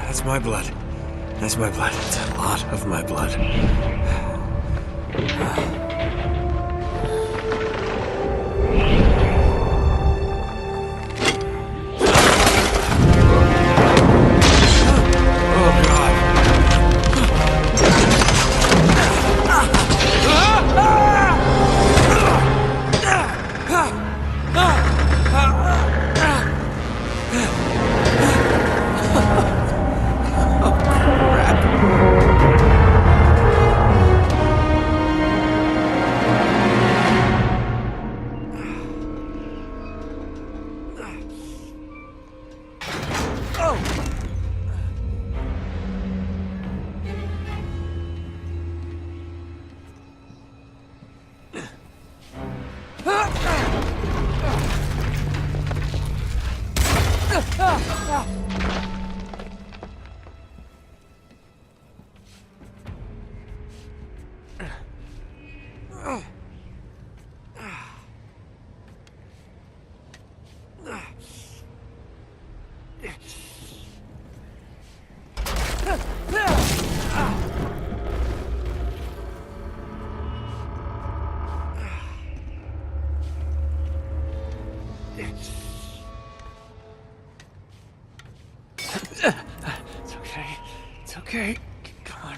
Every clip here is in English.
That's my blood. That's my blood. It's a lot of my blood. It's okay. It's okay. Come on.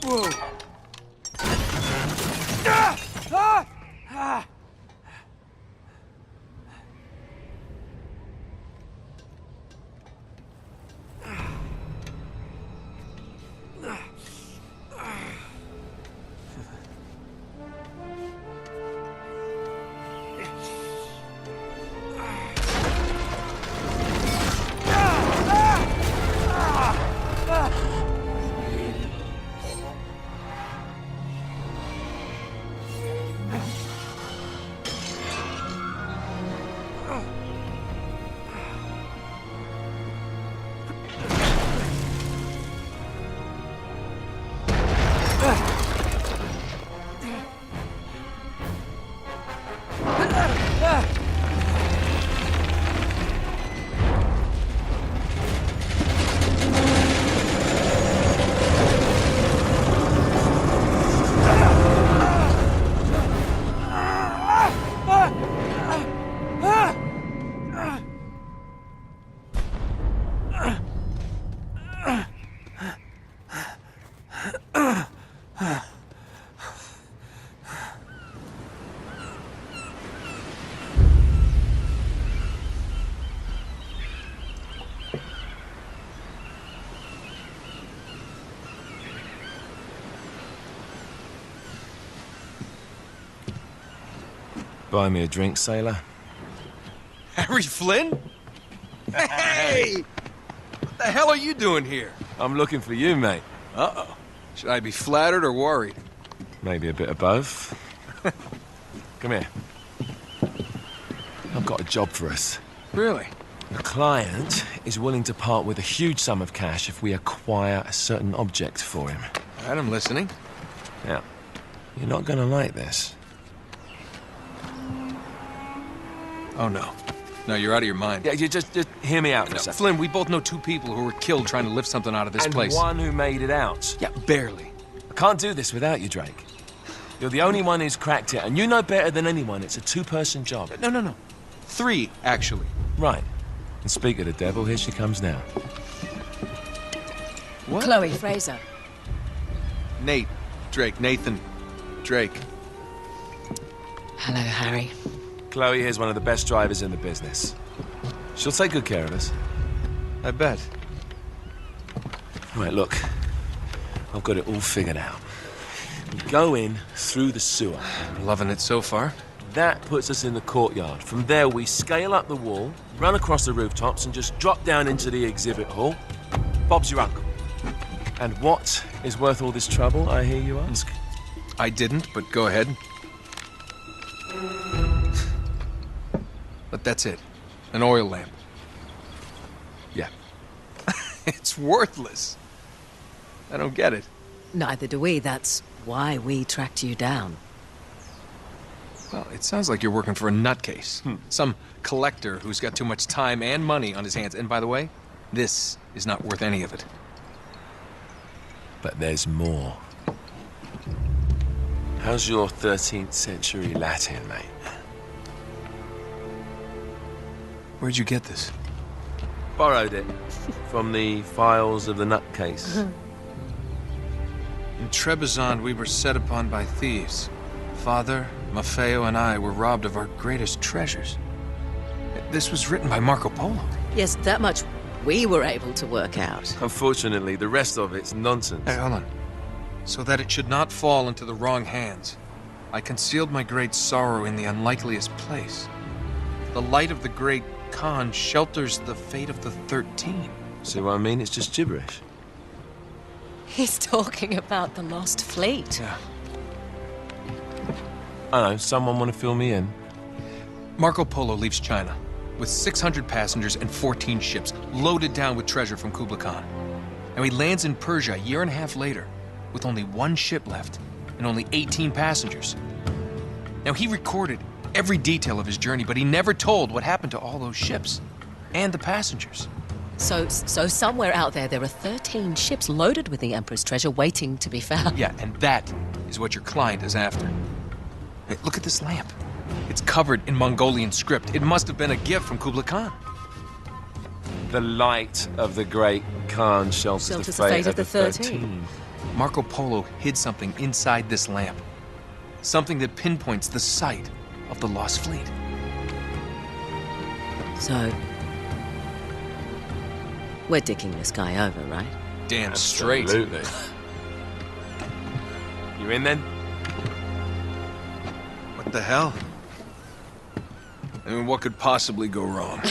Whoa. Buy me a drink, sailor. Harry Flynn? Hey! What the hell are you doing here? I'm looking for you, mate. Uh-oh. Should I be flattered or worried? Maybe a bit of both. Come here. I've got a job for us. Really? The client is willing to part with a huge sum of cash if we acquire a certain object for him. All right, I'm listening. Now, you're not gonna like this. Oh, no. No, you're out of your mind. Yeah, you just hear me out for No, a second. Flynn, we both know two people who were killed trying to lift something out of this And place. one who made it out. Yeah, barely. I can't do this without you, Drake. You're the only one who's cracked it, and you know better than anyone it's a two-person job. No. 3, actually. Right. And speak of the devil, here she comes now. What? Chloe Fraser. Nate. Drake. Nathan. Drake. Hello, Harry. Chloe here's one of the best drivers in the business. She'll take good care of us. I bet. Right, look. I've got it all figured out. We go in through the sewer. I'm loving it so far. That puts us in the courtyard. From there, we scale up the wall, run across the rooftops, and just drop down into the exhibit hall. Bob's your uncle. And what is worth all this trouble, I hear you ask? I didn't, but go ahead. But that's it. An oil lamp. Yeah. It's worthless. I don't get it. Neither do we. That's why we tracked you down. Well, it sounds like you're working for a nutcase. Some collector who's got too much time and money on his hands. And by the way, this is not worth any of it. But there's more. How's your 13th century Latin, mate? Where'd you get this? Borrowed it from the files of the nutcase. In Trebizond, we were set upon by thieves. Father, Maffeo, and I were robbed of our greatest treasures. This was written by Marco Polo. Yes, that much we were able to work out. Unfortunately, the rest of it's nonsense. Hey, hold on. So that it should not fall into the wrong hands, I concealed my great sorrow in the unlikeliest place. The light of the great Khan shelters the fate of the 13. See what I mean? It's just gibberish. He's talking about the lost fleet. Yeah. I know, someone want to fill me in? Marco Polo leaves China with 600 passengers and 14 ships loaded down with treasure from Kublai Khan. And he lands in Persia a year and a half later with only 1 ship left and only 18 passengers. Now, he recorded every detail of his journey, but he never told what happened to all those ships and the passengers. So somewhere out there are 13 ships loaded with the Emperor's treasure waiting to be found. Yeah, and that is what your client is after. Hey, look at this lamp. It's covered in Mongolian script. It must have been a gift from Kublai Khan. The light of the great Khan shelters the fate of the 13. Marco Polo hid something inside this lamp. Something that pinpoints the site of the lost fleet. So, we're dicking this guy over, right? Damn straight. Absolutely. You in then? What the hell? I mean, what could possibly go wrong?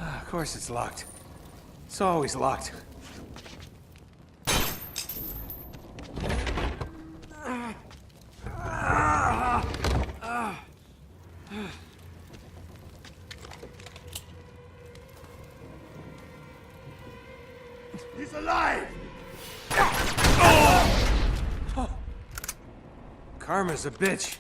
Of course it's locked. It's always locked. He's alive! Oh. Karma's a bitch.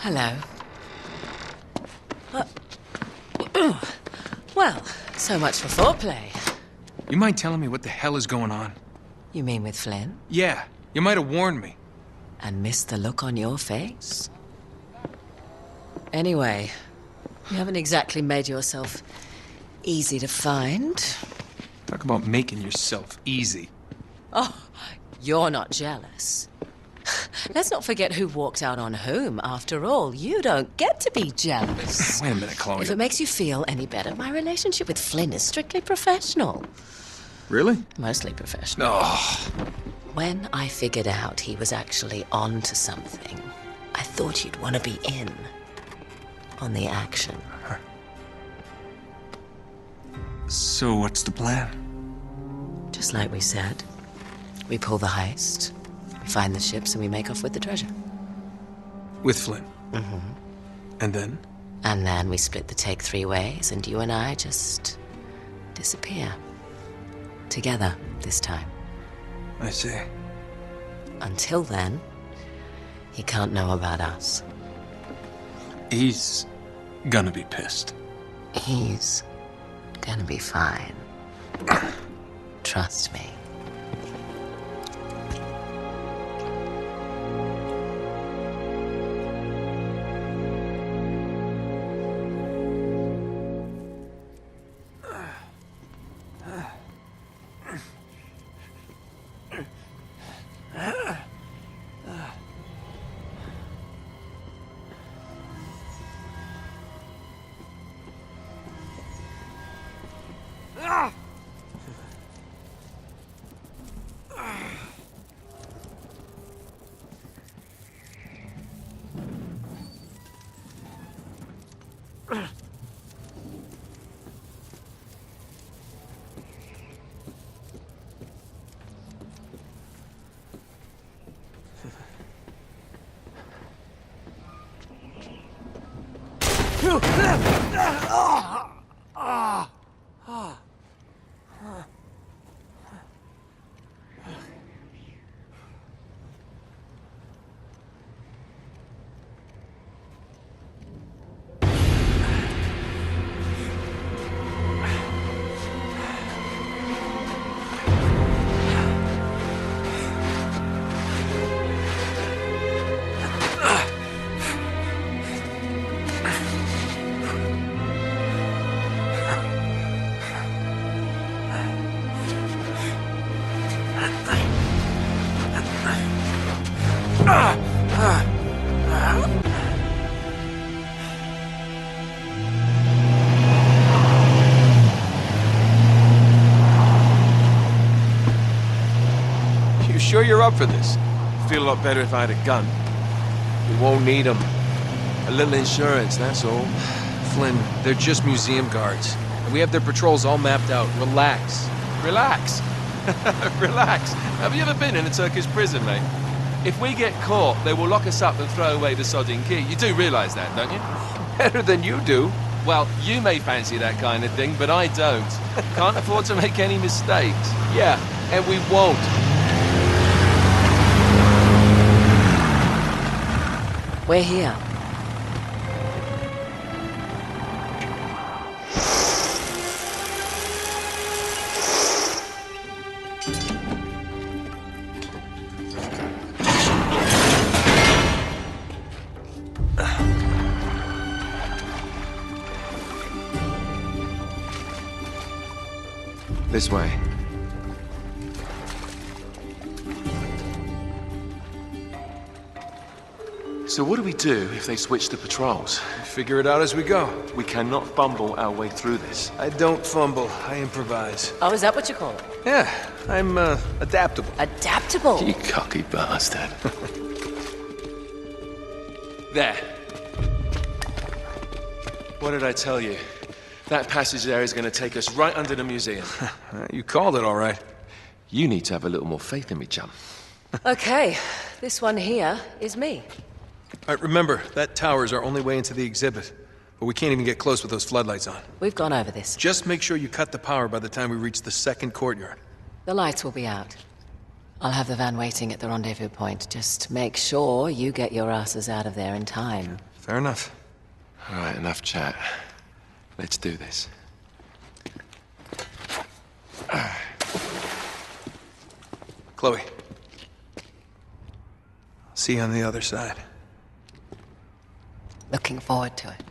Hello. Well, so much for foreplay. You mind telling me what the hell is going on? You mean with Flynn? Yeah, you might have warned me. And missed the look on your face? Anyway, you haven't exactly made yourself easy to find. Talk about making yourself easy. Oh, you're not jealous. Let's not forget who walked out on whom. After all, you don't get to be jealous. Wait a minute, Chloe. If it makes you feel any better, my relationship with Flynn is strictly professional. Really? Mostly professional. Oh. When I figured out he was actually on to something, I thought you'd want to be in on the action. So what's the plan? Just like we said, we pull the heist, we find the ships, and we make off with the treasure. With Flynn? Mm-hmm. And then? And then we split the take 3 ways, and you and I just disappear. Together, this time. I see. Until then, he can't know about us. He's gonna be pissed. He's gonna be fine. Trust me. You sure you're up for this? Feel a lot better if I had a gun. We won't need them. A little insurance, that's all. Flynn, they're just museum guards. And we have their patrols all mapped out. Relax. Relax. Relax. Have you ever been in a Turkish prison, mate? If we get caught, they will lock us up and throw away the sodding key. You do realize that, don't you? Better than you do. Well, you may fancy that kind of thing, but I don't. Can't afford to make any mistakes. Yeah, and we won't. We're here. This way. So what do we do if they switch the patrols? Figure it out as we go. We cannot fumble our way through this. I don't fumble, I improvise. Oh, is that what you call it? Yeah, I'm adaptable. Adaptable. You cocky bastard. There. What did I tell you? That passage there is going to take us right under the museum. You called it all right. You need to have a little more faith in me, chum. Okay, this one here is me. All right, remember, that tower is our only way into the exhibit. But we can't even get close with those floodlights on. We've gone over this. Just make sure you cut the power by the time we reach the second courtyard. The lights will be out. I'll have the van waiting at the rendezvous point. Just make sure you get your asses out of there in time. Fair enough. All right, enough chat. Let's do this. Chloe. See you on the other side. Looking forward to it.